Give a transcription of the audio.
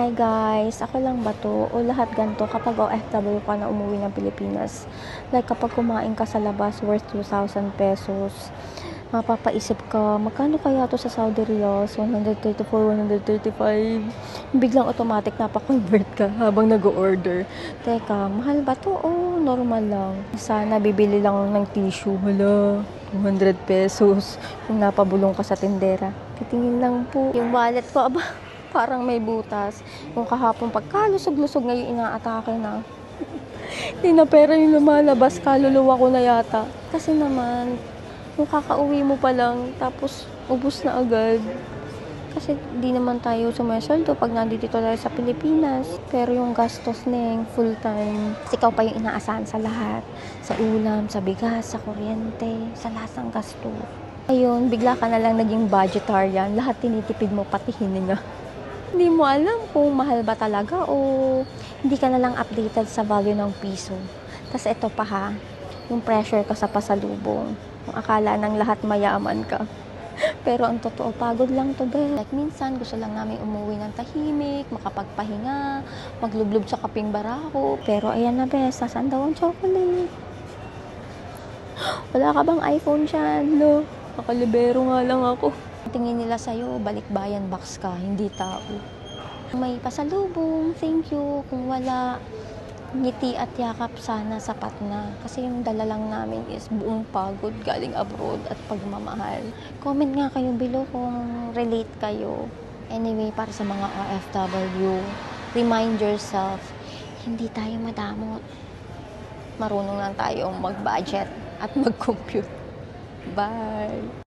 Hi guys, ako lang ba to o lahat ganito kapag OFW ka na umuwi ng Pilipinas? Like kapag kumain ka sa labas worth 2,000 pesos, mapapaisip ka, magkano kaya to sa Saudi Riyals? 134, 135. Biglang automatic napaka-convert ka habang nag-order. Teka, mahal ba to o normal lang? Sana bibili lang ng tissue. Hala, 200 pesos. Yung napabulong ka sa tindera. Titingin lang po. Yung wallet ko, aba, parang may butas. Yung kahapon pagkalusog-lusog ngayon inaatake na. Hindi na pera yung lumalabas, kaluluwa ko na yata. Kasi naman, yung kakauwi mo pa lang, tapos ubos na agad. Kasi di naman tayo sumasweldo pag nandito tayo sa Pilipinas. Pero yung gastos neng full time, ikaw pa yung inaasahan sa lahat. Sa ulam, sa bigas, sa kuryente, sa lahat ng gasto. Ayun, bigla ka na lang naging budgetarian. Lahat tinitipid mo, pati hininga. Hindi mo alam kung mahal ba talaga o hindi ka na lang updated sa value ng piso. Tapos ito pa ha, yung pressure ka sa pasalubong. Yung akala ng lahat mayaman ka. Pero ang totoo, pagod lang to be. Like minsan, gusto lang namin umuwi ng tahimik, makapagpahinga, maglublob sa kaping barako. Pero ayan na be, saan daw ang chocolate? Wala ka bang iPhone dyan? No, nakalibero nga lang ako. Tingin nila sa'yo, balikbayan box ka, hindi tao. May pasalubong, thank you. Kung wala, ngiti at yakap sana sapat na. Kasi yung dala lang namin is buong pagod galing abroad at pagmamahal. Comment nga kayo below kung relate kayo. Anyway, para sa mga OFW, remind yourself, hindi tayo madamot. Marunong lang tayong mag-budget at mag-compute. Bye!